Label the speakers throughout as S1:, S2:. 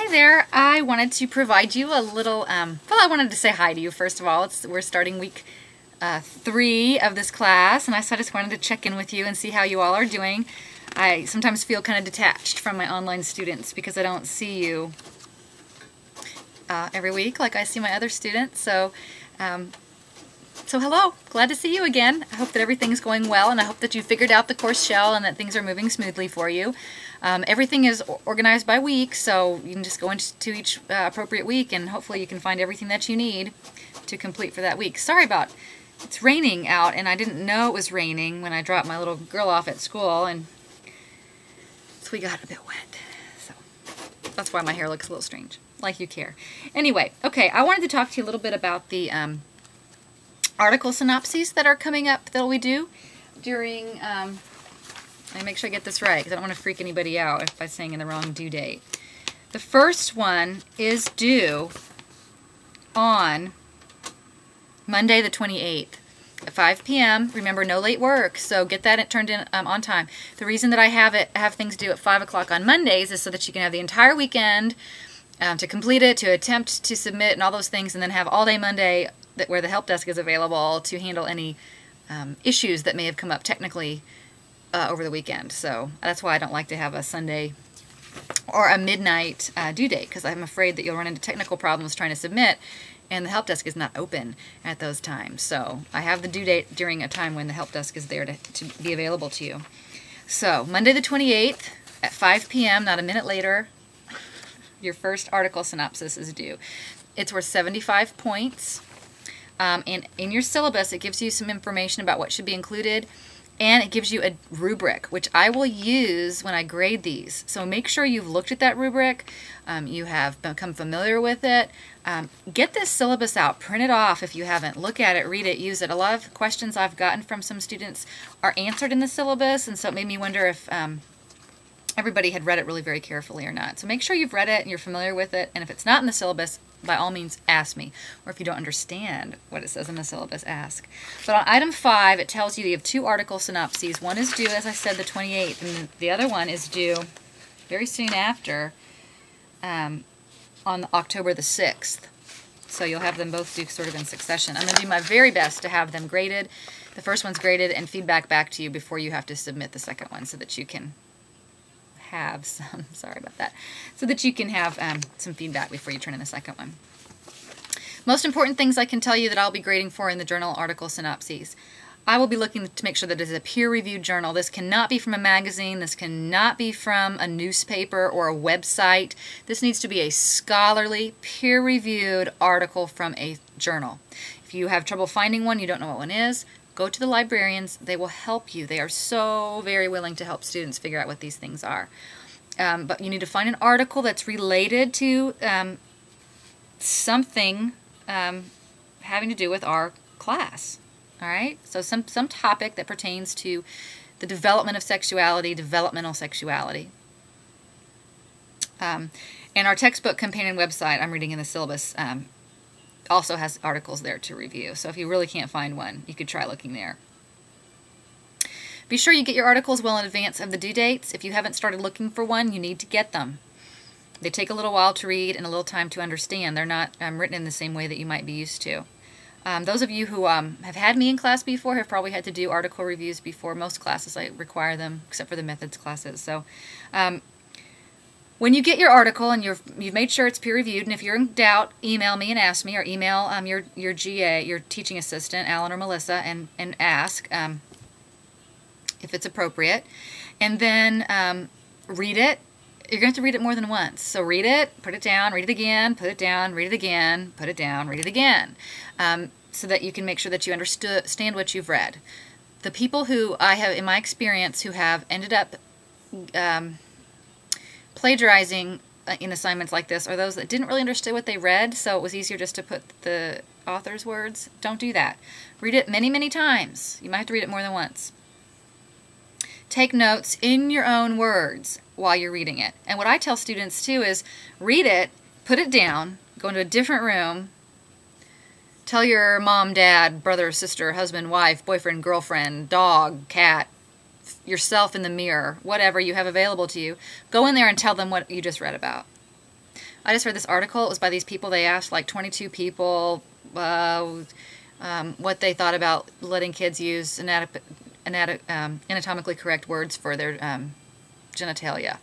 S1: Hi there. I wanted to provide you a little, well, I wanted to say hi to you first of all. We're starting week 3 of this class, and I just wanted to check in with you and see how you all are doing. I sometimes feel kind of detached from my online students because I don't see you every week like I see my other students. So hello, glad to see you again. I hope that everything's going well, and I hope that you figured out the course shell and that things are moving smoothly for you. Everything is organized by week, so you can just go into each appropriate week and hopefully you can find everything that you need to complete for that week. Sorry about it's raining out, and I didn't know it was raining when I dropped my little girl off at school, and so we got a bit wet. So that's why my hair looks a little strange, like you care. Anyway, okay, I wanted to talk to you a little bit about the article synopses that are coming up that we do during, let me make sure I get this right because I don't want to freak anybody out if I'm saying in the wrong due date. The first one is due on Monday the 28th at 5 p.m. Remember, no late work, so get that turned in on time. The reason that I have things due at 5 o'clock on Mondays is so that you can have the entire weekend to complete it, to attempt to submit and all those things, and then have all day Monday where the help desk is available to handle any issues that may have come up technically over the weekend. So that's why I don't like to have a Sunday or a midnight due date, because I'm afraid that you'll run into technical problems trying to submit and the help desk is not open at those times. So I have the due date during a time when the help desk is there to be available to you. So Monday the 28th at 5 p.m., not a minute later, your first article synopsis is due. It's worth 75 points. And in your syllabus, it gives you some information about what should be included, and it gives you a rubric, which I will use when I grade these. So make sure you've looked at that rubric, you have become familiar with it. Get this syllabus out, print it off if you haven't. Look at it, read it, use it. A lot of questions I've gotten from some students are answered in the syllabus, and so it made me wonder if everybody had read it really very carefully or not. So make sure you've read it and you're familiar with it, and if it's not in the syllabus, by all means ask me. Or if you don't understand what it says in the syllabus, ask. But on item 5, it tells you have 2 article synopses. One is due, as I said, the 28th, and the other one is due very soon after, on October the 6th. So you'll have them both due sort of in succession. I'm going to do my very best to have them graded. The first one's graded and feedback back to you before you have to submit the second one, so that you can have some, sorry about that, so that you can have some feedback before you turn in the second one. Most important things I can tell you that I'll be grading for in the journal article synopses. I will be looking to make sure that it is a peer-reviewed journal. This cannot be from a magazine. This cannot be from a newspaper or a website. This needs to be a scholarly, peer-reviewed article from a journal. If you have trouble finding one, you don't know what one is, go to the librarians. They will help you. They are so very willing to help students figure out what these things are. But you need to find an article that's related to something having to do with our class. All right? So some topic that pertains to the development of sexuality, developmental sexuality. And our textbook companion website, I'm reading in the syllabus, also has articles there to review. So if you really can't find one, you could try looking there. Be sure you get your articles well in advance of the due dates. If you haven't started looking for one, you need to get them. They take a little while to read and a little time to understand. They're not written in the same way that you might be used to. Those of you who have had me in class before have probably had to do article reviews before. Most classes I require them, except for the methods classes. So when you get your article and you've made sure it's peer-reviewed, and if you're in doubt, email me and ask me, or email your GA, your teaching assistant, Alan or Melissa, and ask if it's appropriate. And then read it. You're going to have to read it more than once. So read it, put it down, read it again, put it down, read it again, put it down, read it again, so that you can make sure that you understand what you've read. The people who I have, in my experience, who have ended up plagiarizing in assignments like this are those that didn't really understand what they read, so it was easier just to put the author's words. Don't do that. Read it many, many times. You might have to read it more than once. Take notes in your own words while you're reading it. And what I tell students too is read it, put it down, go into a different room, tell your mom, dad, brother, sister, husband, wife, boyfriend, girlfriend, dog, cat, yourself in the mirror, whatever you have available to you, go in there and tell them what you just read about. I just read this article. It was by these people. They asked like 22 people what they thought about letting kids use anatomically correct words for their genitalia.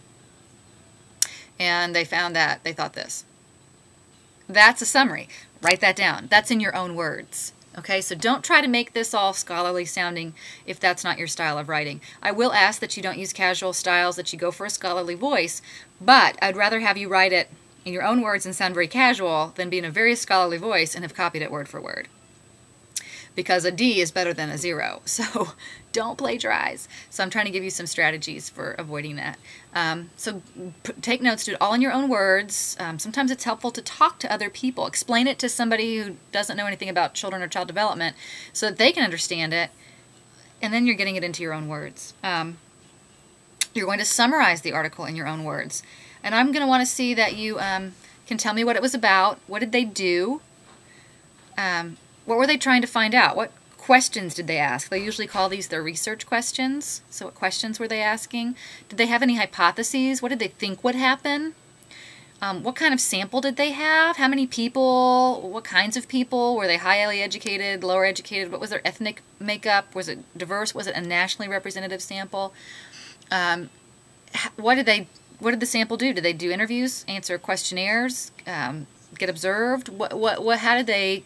S1: And they found that they thought this. That's a summary. Write that down. That's in your own words. Okay, so don't try to make this all scholarly sounding if that's not your style of writing. I will ask that you don't use casual styles, that you go for a scholarly voice, but I'd rather have you write it in your own words and sound very casual than be in a very scholarly voice and have copied it word for word. Because a D is better than a 0, so don't plagiarize. So I'm trying to give you some strategies for avoiding that. So take notes, do it all in your own words. Sometimes it's helpful to talk to other people. Explain it to somebody who doesn't know anything about children or child development so that they can understand it, and then you're getting it into your own words. You're going to summarize the article in your own words. And I'm going to want to see that you can tell me what it was about, what did they do, what were they trying to find out? What questions did they ask? They usually call these their research questions. So what questions were they asking? Did they have any hypotheses? What did they think would happen? What kind of sample did they have? How many people? What kinds of people? Were they highly educated, lower educated? What was their ethnic makeup? Was it diverse? Was it a nationally representative sample? What did the sample do? Did they do interviews, answer questionnaires, get observed? How did they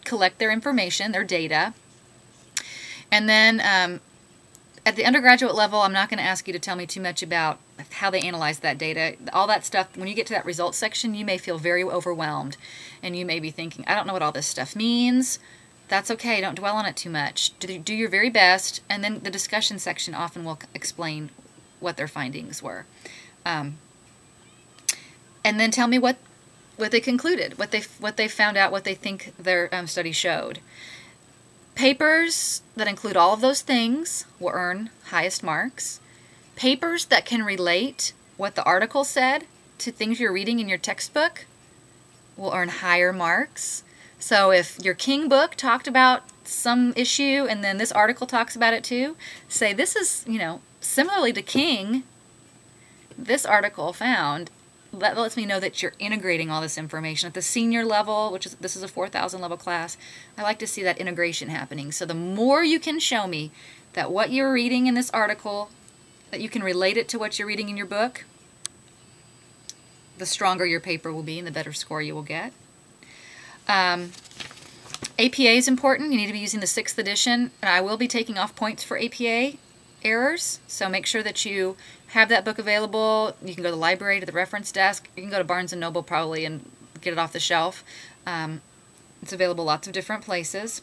S1: collect their information, their data? And then at the undergraduate level, I'm not going to ask you to tell me too much about how they analyzed that data. All that stuff, when you get to that results section, you may feel very overwhelmed. And you may be thinking, I don't know what all this stuff means. That's okay. Don't dwell on it too much. Do your very best. And then the discussion section often will explain what their findings were. And then tell me what they concluded, what they found out, what they think their study showed. Papers that include all of those things will earn highest marks. Papers that can relate what the article said to things you're reading in your textbook will earn higher marks. So if your King book talked about some issue and then this article talks about it too, say this is, similarly to King, this article found. That lets me know that you're integrating all this information at the senior level, this is a 4,000 level class. I like to see that integration happening. So the more you can show me that what you're reading in this article, that you can relate it to what you're reading in your book, the stronger your paper will be and the better score you will get. APA is important. You need to be using the 6th edition, and I will be taking off points for APA errors, so make sure that you have that book available. You can go to the library, to the reference desk. You can go to Barnes & Noble probably and get it off the shelf. It's available lots of different places.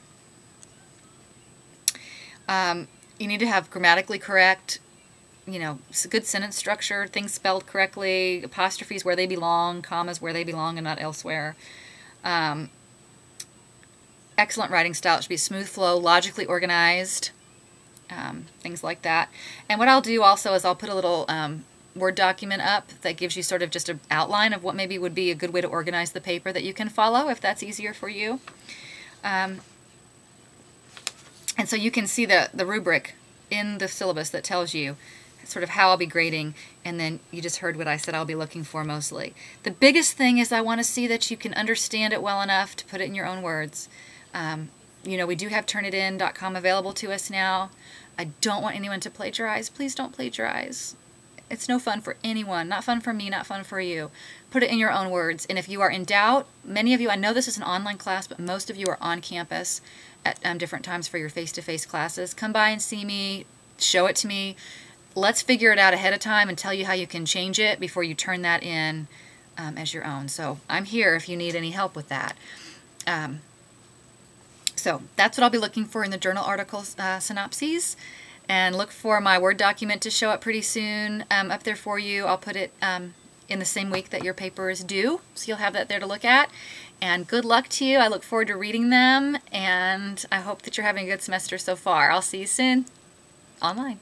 S1: You need to have grammatically correct, good sentence structure, things spelled correctly, apostrophes where they belong, commas where they belong and not elsewhere. Excellent writing style. It should be smooth flow, logically organized. Things like that. And what I'll do also is I'll put a little Word document up that gives you sort of just an outline of what maybe would be a good way to organize the paper that you can follow if that's easier for you. And so you can see the rubric in the syllabus that tells you sort of how I'll be grading, and then you just heard what I said I'll be looking for mostly. The biggest thing is I want to see that you can understand it well enough to put it in your own words. We do have turnitin.com available to us now. I don't want anyone to plagiarize. Please don't plagiarize. It's no fun for anyone. Not fun for me, not fun for you. Put it in your own words. And if you are in doubt, many of you, I know this is an online class, but most of you are on campus at different times for your face-to-face classes. Come by and see me. Show it to me. Let's figure it out ahead of time and tell you how you can change it before you turn that in as your own. So I'm here if you need any help with that. So that's what I'll be looking for in the journal article synopses. And look for my Word document to show up pretty soon up there for you. I'll put it in the same week that your paper is due, so you'll have that there to look at. And good luck to you. I look forward to reading them, and I hope that you're having a good semester so far. I'll see you soon online.